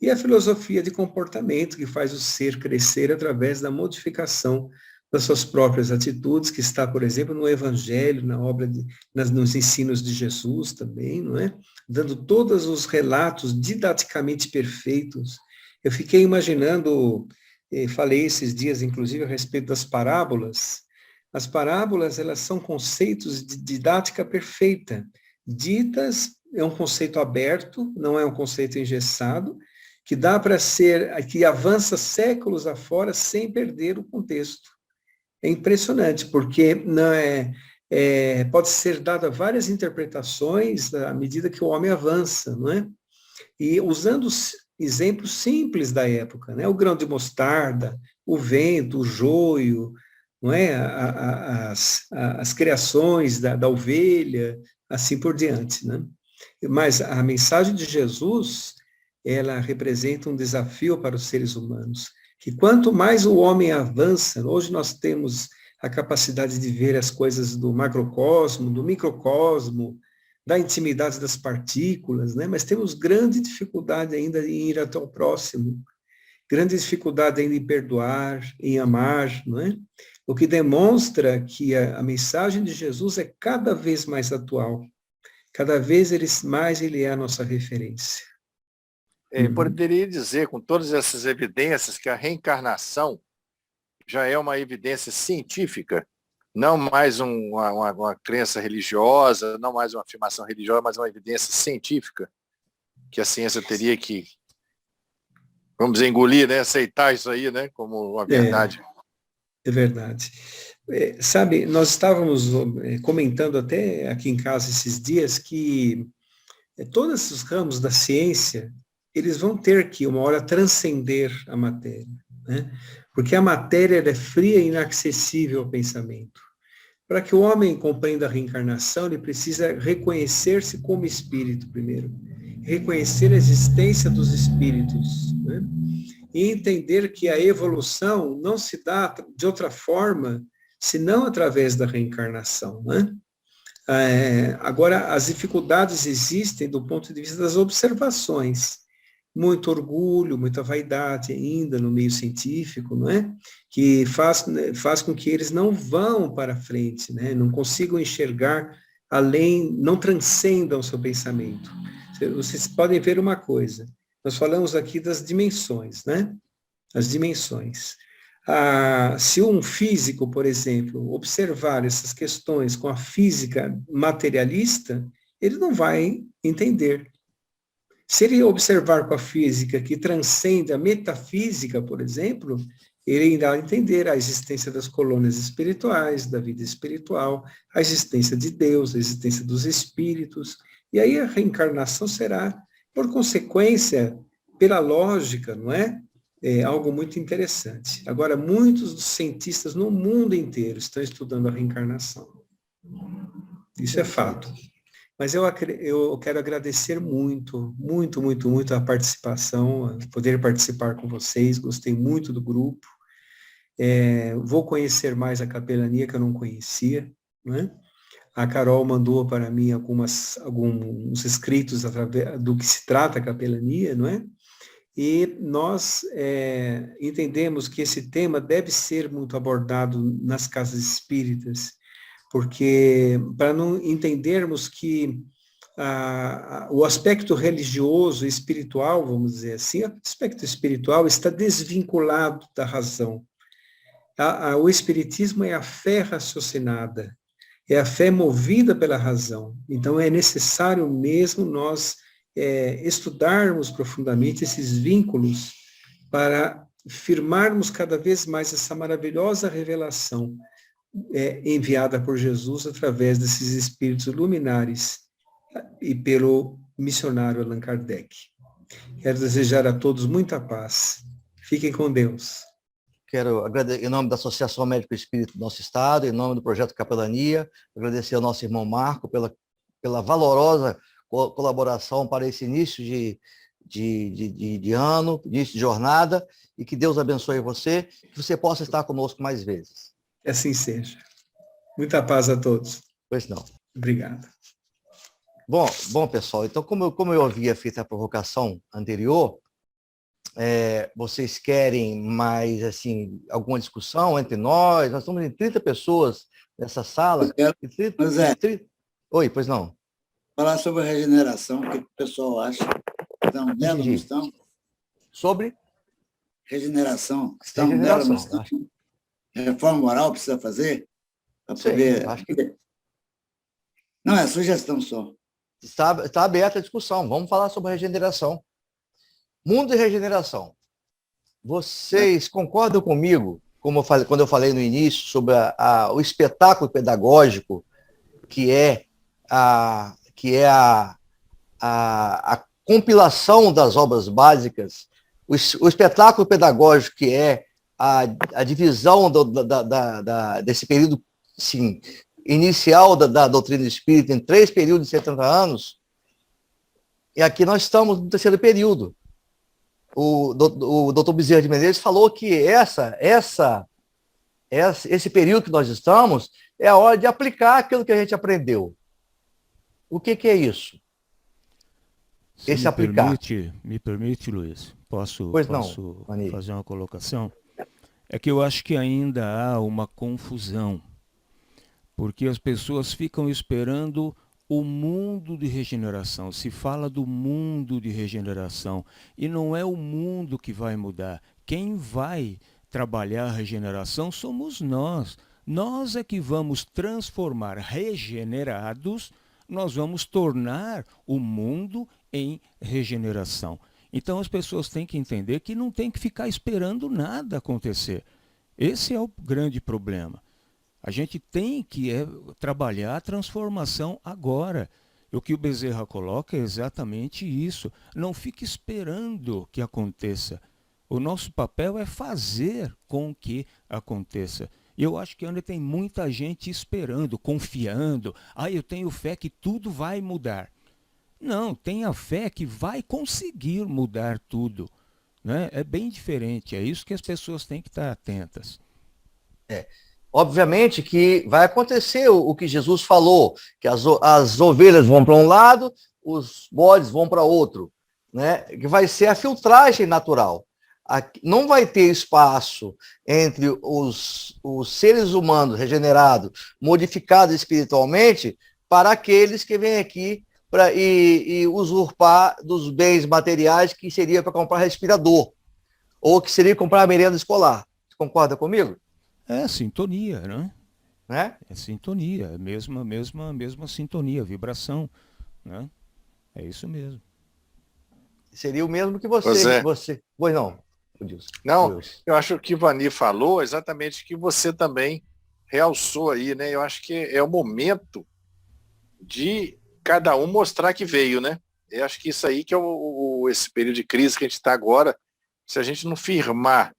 E a filosofia de comportamento que faz o ser crescer através da modificação das suas próprias atitudes, que está, por exemplo, no Evangelho, na obra, nos ensinos de Jesus também, não é? Dando todos os relatos didaticamente perfeitos. Eu fiquei imaginando, falei esses dias, inclusive, a respeito das parábolas. As parábolas, elas são conceitos de didática perfeita. Ditas, é um conceito aberto, não é um conceito engessado, que dá para ser, que avança séculos afora sem perder o contexto. É impressionante, porque pode ser dada várias interpretações à medida que o homem avança, não é? E usando os exemplos simples da época, né? O grão de mostarda, o vento, o joio, não é? As criações da ovelha, assim por diante, né? Mas a mensagem de Jesus, ela representa um desafio para os seres humanos, que quanto mais o homem avança, hoje nós temos a capacidade de ver as coisas do macrocosmo, do microcosmo, da intimidade das partículas, né? Mas temos grande dificuldade ainda em ir até o próximo, grande dificuldade ainda em perdoar, em amar, não é? O que demonstra que a mensagem de Jesus é cada vez mais atual, cada vez mais ele é a nossa referência. Poderia dizer, com todas essas evidências, que a reencarnação já é uma evidência científica, não mais uma crença religiosa, não mais uma afirmação religiosa, mas uma evidência científica, que a ciência teria que, vamos dizer, engolir, né? Aceitar isso aí, né? Como uma verdade. É verdade. Sabe, nós estávamos comentando até aqui em casa esses dias que todos os ramos da ciência, eles vão ter que, uma hora, transcender a matéria, né? Porque a matéria é fria e inacessível ao pensamento. Para que o homem compreenda a reencarnação, ele precisa reconhecer-se como espírito primeiro, reconhecer a existência dos espíritos, né? E entender que a evolução não se dá de outra forma, senão através da reencarnação, né? Agora, as dificuldades existem do ponto de vista das observações. Muito orgulho, muita vaidade ainda no meio científico, não é? Que faz com que eles não vão para frente, né? Não consigam enxergar além, não transcendam o seu pensamento. Vocês podem ver uma coisa, nós falamos aqui das dimensões, né? As dimensões. Se um físico, por exemplo, observar essas questões com a física materialista, ele não vai entender. Se ele observar com a física que transcende a metafísica, por exemplo, ele irá entender a existência das colônias espirituais, da vida espiritual, a existência de Deus, a existência dos espíritos, e aí a reencarnação será, por consequência, pela lógica, não é? É algo muito interessante. Agora, muitos dos cientistas no mundo inteiro estão estudando a reencarnação. Isso é fato. Mas eu quero agradecer muito, muito, muito, muito a participação, poder participar com vocês, gostei muito do grupo. Vou conhecer mais a capelania, que eu não conhecia, né? A Carol mandou para mim alguns escritos através do que se trata a capelania, não é? E nós entendemos que esse tema deve ser muito abordado nas casas espíritas, porque para não entendermos que o aspecto religioso e espiritual, vamos dizer assim, o aspecto espiritual está desvinculado da razão. O espiritismo é a fé raciocinada, é a fé movida pela razão. Então é necessário mesmo nós estudarmos profundamente esses vínculos para firmarmos cada vez mais essa maravilhosa revelação enviada por Jesus através desses espíritos luminares e pelo missionário Allan Kardec. Quero desejar a todos muita paz. Fiquem com Deus. Quero agradecer, em nome da Associação Médico Espírita do nosso Estado, em nome do Projeto Capelania, agradecer ao nosso irmão Marco pela valorosa colaboração para esse início de ano, início de jornada, e que Deus abençoe você, que você possa estar conosco mais vezes. Que assim seja. Muita paz a todos. Pois não. Obrigado. Bom, pessoal, então como eu havia feito a provocação anterior, vocês querem mais, assim, alguma discussão entre nós? Nós estamos em 30 pessoas nessa sala. Oi, pois não. Falar sobre a regeneração, o que o pessoal acha? Estão nela, não estão? Sobre? Regeneração. Estão nela, não estão? Reforma moral precisa fazer? Para poder... Acho que... Não, é sugestão só. Está aberta a discussão. Vamos falar sobre regeneração. Mundo e regeneração. Vocês concordam comigo, quando eu falei no início, sobre o espetáculo pedagógico que é a compilação das obras básicas, o espetáculo pedagógico que é a divisão desse período, sim, inicial da doutrina espírita em 3 períodos de 70 anos, e aqui nós estamos no 3º período. O doutor Bezerra de Menezes falou que esse período que nós estamos é a hora de aplicar aquilo que a gente aprendeu. O que é isso? Se aplicar. Me permite, Luiz, posso Mani. fazer uma colocação? É que eu acho que ainda há uma confusão, porque as pessoas ficam esperando o mundo de regeneração. Se fala do mundo de regeneração, e não é o mundo que vai mudar. Quem vai trabalhar a regeneração somos nós. Nós é que vamos transformar regenerados, nós vamos tornar o mundo em regeneração. Então as pessoas têm que entender que não tem que ficar esperando nada acontecer. Esse é o grande problema. A gente tem que trabalhar a transformação agora. O que o Bezerra coloca é exatamente isso. Não fique esperando que aconteça. O nosso papel é fazer com que aconteça. E eu acho que ainda tem muita gente esperando, confiando. Eu tenho fé que tudo vai mudar. Não, tenha fé que vai conseguir mudar tudo. Né? É bem diferente. É isso que as pessoas têm que estar atentas. Obviamente que vai acontecer o que Jesus falou, que as ovelhas vão para um lado, os bodes vão para outro, né? Que vai ser a filtragem natural. Não vai ter espaço entre os seres humanos regenerados, modificados espiritualmente, para aqueles que vêm aqui e usurpar dos bens materiais que seria para comprar respirador, ou que seria comprar merenda escolar. Você concorda comigo? É sintonia, Né? É sintonia, é mesma sintonia, vibração, né? É isso mesmo. Seria o mesmo que você. Pois não, Deus. Não, eu acho que o Vani falou exatamente que você também realçou aí, né? Eu acho que é o momento de cada um mostrar que veio, né? Eu acho que isso aí que é esse período de crise que a gente está agora, se a gente não firmar,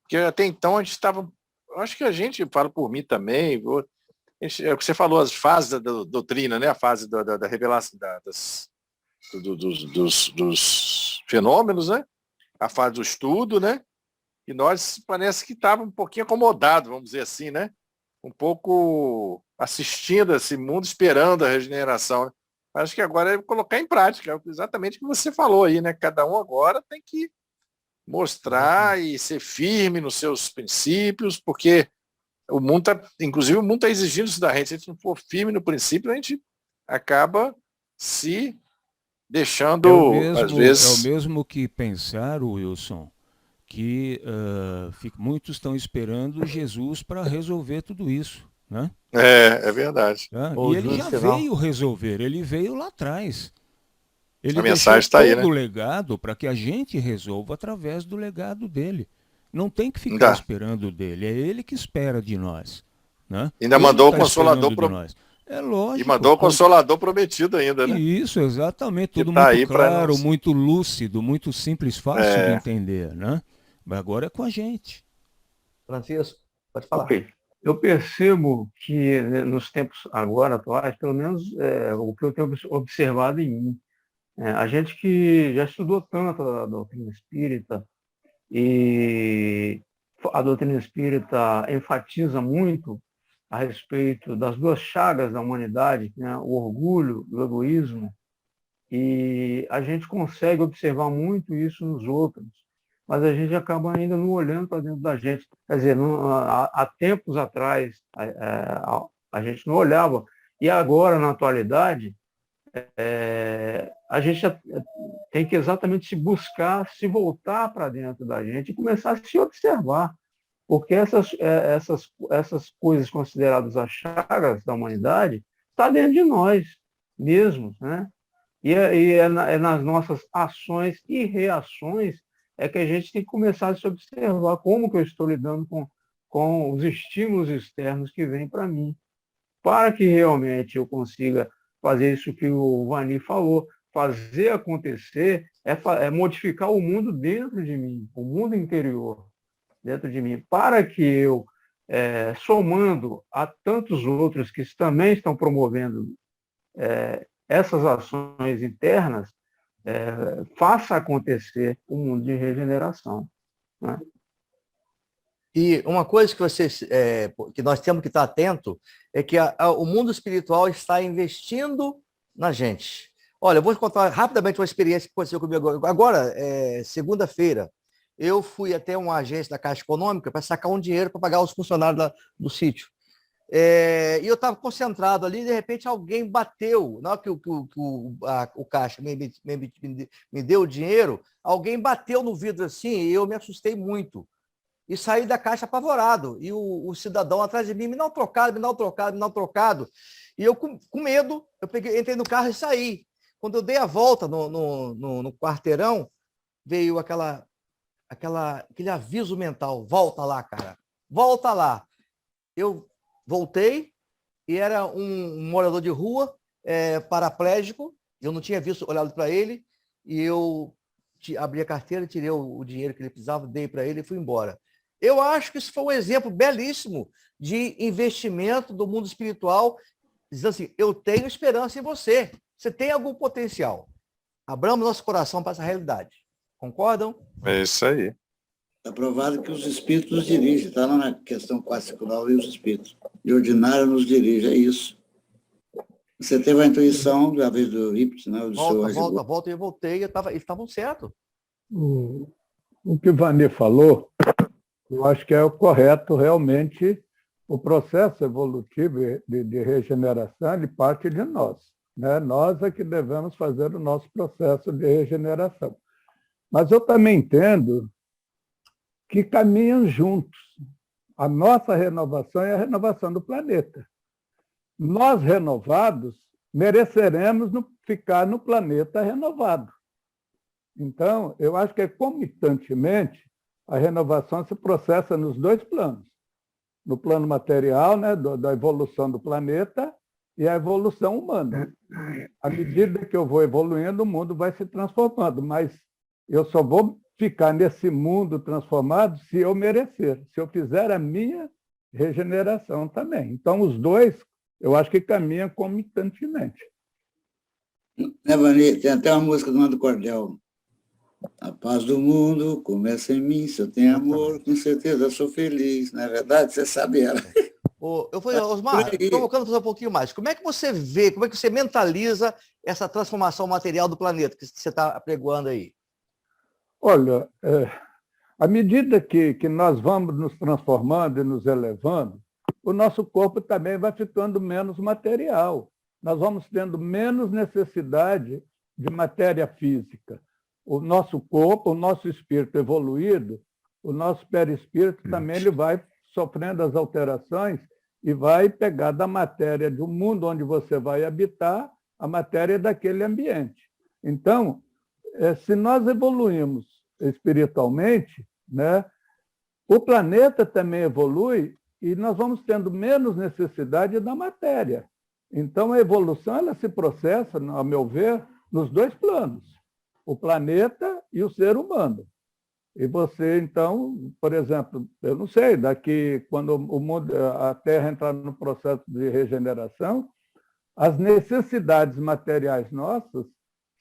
porque até então a gente estava, eu acho que a gente, falo por mim também, é o que você falou, as fases da doutrina, né? A fase da revelação dos fenômenos, né? A fase do estudo, né? E nós parece que estava um pouquinho acomodado, vamos dizer assim, né? Um pouco assistindo a esse mundo, esperando a regeneração. Né? Acho que agora é colocar em prática, exatamente o que você falou aí, né? Cada um agora tem que mostrar e ser firme nos seus princípios, porque o mundo inclusive o mundo está exigindo isso da gente. Se a gente não for firme no princípio, a gente acaba se deixando, às vezes... É o mesmo que pensar, Wilson, que muitos estão esperando Jesus para resolver tudo isso, né? É verdade. E ele já veio resolver, ele veio lá atrás. Ele a mensagem está aí, né? O legado para que a gente resolva através do legado dele. Não tem que ficar esperando dele, é ele que espera de nós. Né? Ainda mandou o Consolador É lógico. E mandou o Consolador prometido ainda, né? Isso, exatamente. Tudo muito claro, muito lúcido, muito simples, fácil de entender, né? Mas agora é com a gente. Francisco, pode falar. Okay. Eu percebo que nos tempos agora atuais, pelo menos o que eu tenho observado em mim, a gente que já estudou tanto a doutrina espírita, e a doutrina espírita enfatiza muito a respeito das 2 chagas da humanidade, né? O orgulho, o egoísmo, e a gente consegue observar muito isso nos outros, mas a gente acaba ainda não olhando para dentro da gente. Quer dizer, há tempos atrás a gente não olhava, e agora, na atualidade, a gente tem que exatamente se buscar, se voltar para dentro da gente e começar a se observar, porque essas coisas consideradas as chagas da humanidade está dentro de nós mesmos, né? E é nas nossas ações e reações que a gente tem que começar a se observar como que eu estou lidando com os estímulos externos que vêm para mim. para que realmente eu consiga fazer isso que o Vani falou, fazer acontecer, é modificar o mundo dentro de mim, o mundo interior dentro de mim, para que eu, somando a tantos outros que também estão promovendo essas ações internas, faça acontecer o mundo de regeneração, né? E uma coisa que nós temos que estar atento é que o mundo espiritual está investindo na gente. Olha, eu vou contar rapidamente uma experiência que aconteceu comigo agora, segunda-feira. Eu fui até uma agência da Caixa Econômica para sacar um dinheiro para pagar os funcionários do sítio. E eu estava concentrado ali, e de repente alguém bateu. Na hora que o caixa me deu o dinheiro, alguém bateu no vidro assim, e eu me assustei muito. E saí da caixa apavorado. E o cidadão atrás de mim, me dá um trocado, me dá um trocado, me dá um trocado. E eu, com medo, entrei no carro e saí. Quando eu dei a volta no quarteirão, veio aquele aviso mental: volta lá, cara, volta lá. Eu voltei e era um morador de rua, paraplégico. Eu não tinha olhado para ele, e eu abri a carteira, tirei o dinheiro que ele precisava, dei para ele e fui embora. Eu acho que isso foi um exemplo belíssimo de investimento do mundo espiritual, dizendo assim: eu tenho esperança em você, você tem algum potencial. Abramos nosso coração para essa realidade. Concordam? É isso aí. Está provado que os espíritos nos dirigem, está lá na questão 459, e os espíritos de ordinário nos dirigem, é isso. Você teve a intuição, da vez do Ript, né? Volta, eu voltei, eles estavam certos. O que o Vani falou, eu acho que é o correto, realmente. O processo evolutivo de regeneração, ele parte de nós, né? Nós é que devemos fazer o nosso processo de regeneração. Mas eu também entendo que caminham juntos. A nossa renovação é a renovação do planeta. Nós, renovados, mereceremos ficar no planeta renovado. Então, eu acho que concomitantemente, a renovação se processa nos dois planos. No plano material, né, da evolução do planeta, e a evolução humana. À medida que eu vou evoluindo, o mundo vai se transformando, mas eu só vou ficar nesse mundo transformado se eu merecer, se eu fizer a minha regeneração também. Então, os dois, eu acho que caminham concomitantemente. Vani, tem até uma música do Nando Cordel. A paz do mundo começa em mim, se eu tenho amor, com certeza sou feliz. Não é verdade? Você sabe ela. Eu falei, Osmar, provocando você um pouquinho mais. Como é que você vê, como é que você mentaliza essa transformação material do planeta que você está apregoando aí? Olha, à medida que nós vamos nos transformando e nos elevando, o nosso corpo também vai ficando menos material. Nós vamos tendo menos necessidade de matéria física. O nosso corpo, o nosso espírito evoluído, o nosso perispírito também ele vai sofrendo as alterações e vai pegar da matéria do mundo onde você vai habitar a matéria daquele ambiente. Então, se nós evoluímos espiritualmente, né, o planeta também evolui e nós vamos tendo menos necessidade da matéria. Então, a evolução ela se processa, ao meu ver, nos dois planos, o planeta e o ser humano. E você, então, por exemplo, eu não sei, daqui, quando o mundo, a Terra entrar no processo de regeneração, as necessidades materiais nossas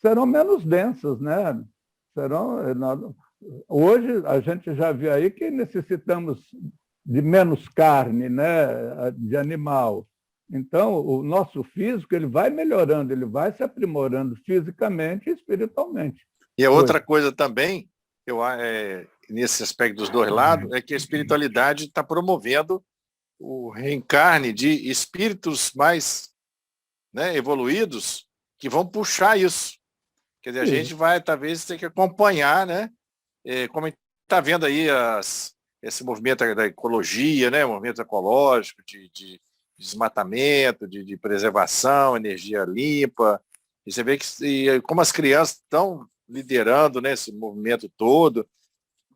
serão menos densas, né? Hoje, a gente já vê aí que necessitamos de menos carne, né? De animal. Então, o nosso físico ele vai melhorando, ele vai se aprimorando fisicamente e espiritualmente. E a outra coisa também, nesse aspecto dos dois lados, é que a espiritualidade está promovendo o reencarne de espíritos mais, né, evoluídos que vão puxar isso. Quer dizer, a gente vai, talvez, ter que acompanhar, né? Como a gente está vendo aí esse movimento da ecologia, né? Movimento ecológico, de desmatamento, de preservação, energia limpa. E você vê que como as crianças estão liderando, né, esse movimento todo.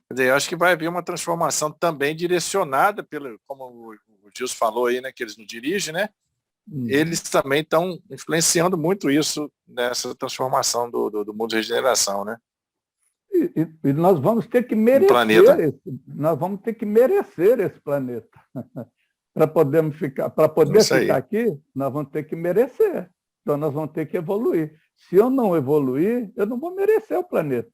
Quer dizer, eu acho que vai haver uma transformação também direcionada, como o Gilson falou aí, né, que eles nos dirigem, né? eles também estão influenciando muito isso nessa transformação do mundo de regeneração, né? E nós vamos ter que nós vamos ter que merecer esse planeta. Para poder ficar aqui, nós vamos ter que merecer. Então, nós vamos ter que evoluir. Se eu não evoluir, eu não vou merecer o planeta.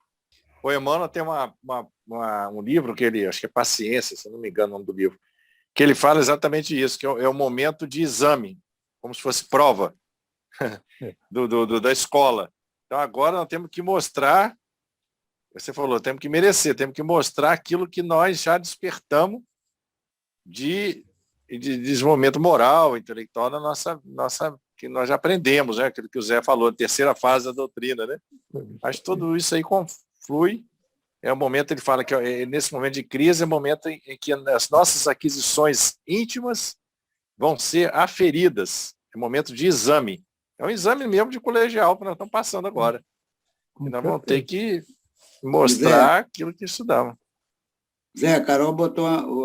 O Emmanuel tem um livro que ele, acho que é Paciência, se não me engano o nome do livro, que ele fala exatamente isso, que é o momento de exame, como se fosse prova da escola. Então, agora nós temos que mostrar, você falou, temos que merecer, temos que mostrar aquilo que nós já despertamos de desenvolvimento moral, intelectual na nossa que nós já aprendemos, né? Aquilo que o Zé falou, a terceira fase da doutrina, né? Acho que tudo isso aí conflui. É o momento, ele fala que nesse momento de crise é o momento em que as nossas aquisições íntimas vão ser aferidas. É o momento de exame. É um exame mesmo de colegial que nós estamos passando agora. E nós vamos ter que mostrar aquilo que estudamos. Zé, a Carol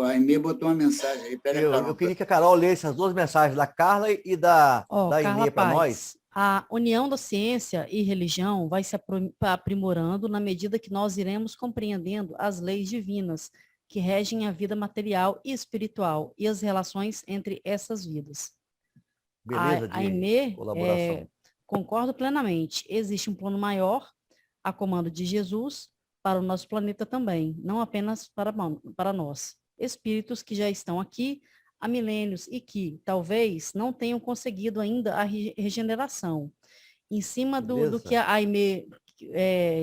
a Aimee botou uma mensagem aí. Eu queria que a Carol lesse as duas mensagens da Carla e da Aimee para nós. A união da ciência e religião vai se aprimorando na medida que nós iremos compreendendo as leis divinas que regem a vida material e espiritual e as relações entre essas vidas. Beleza, a Aimee, colaboração. concordo plenamente. Existe um plano maior a comando de Jesus para o nosso planeta também, não apenas para nós. Espíritos que já estão aqui há milênios e que talvez não tenham conseguido ainda a regeneração. Em cima do que a Aimee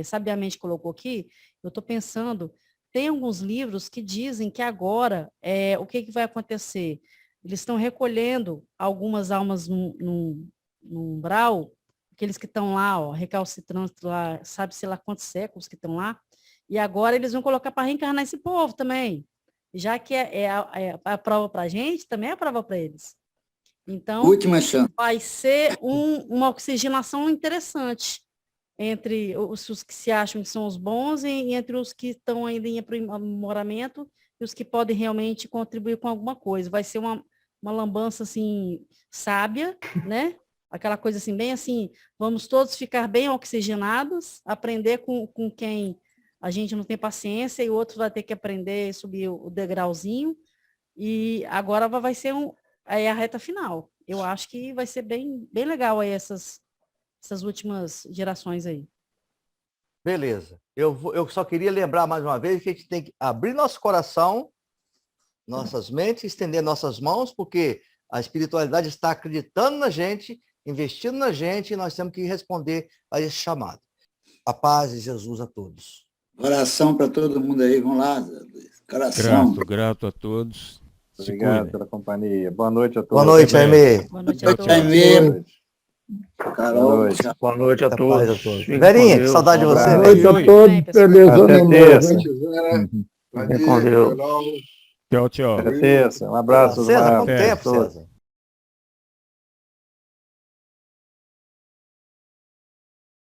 sabiamente colocou aqui, eu estou pensando, tem alguns livros que dizem que agora o que vai acontecer? Eles estão recolhendo algumas almas no umbral, aqueles que estão lá, recalcitrantes lá, sabe-se lá quantos séculos que estão lá, e agora eles vão colocar para reencarnar esse povo também. Já que a prova para a gente, também é a prova para eles. Então, última chance. Vai ser uma oxigenação interessante entre os que se acham que são os bons e entre os que estão ainda em aprimoramento e os que podem realmente contribuir com alguma coisa. Vai ser uma lambança, assim, sábia, né? Aquela coisa assim, bem assim, vamos todos ficar bem oxigenados, aprender com quem a gente não tem paciência e o outro vai ter que aprender a subir o degrauzinho. E agora vai ser a reta final. Eu acho que vai ser bem legal aí essas últimas gerações aí. Beleza. Eu só queria lembrar mais uma vez que a gente tem que abrir nosso coração, nossas mentes, estender nossas mãos, porque a espiritualidade está acreditando na gente, investindo na gente, e nós temos que responder a esse chamado. A paz de Jesus a todos. Oração para todo mundo aí, vamos lá. Coração. Grato a todos. Obrigado pela companhia. Boa noite a todos. Boa noite, Aimee. Boa noite a todos. Aimee. Carol. Boa noite a todos. Verinha, que saudade de você. Boa noite a todos. Beleza, Fiquem com Deus. Tchau, tchau. Até terça. Um abraço. César, quanto tempo, César?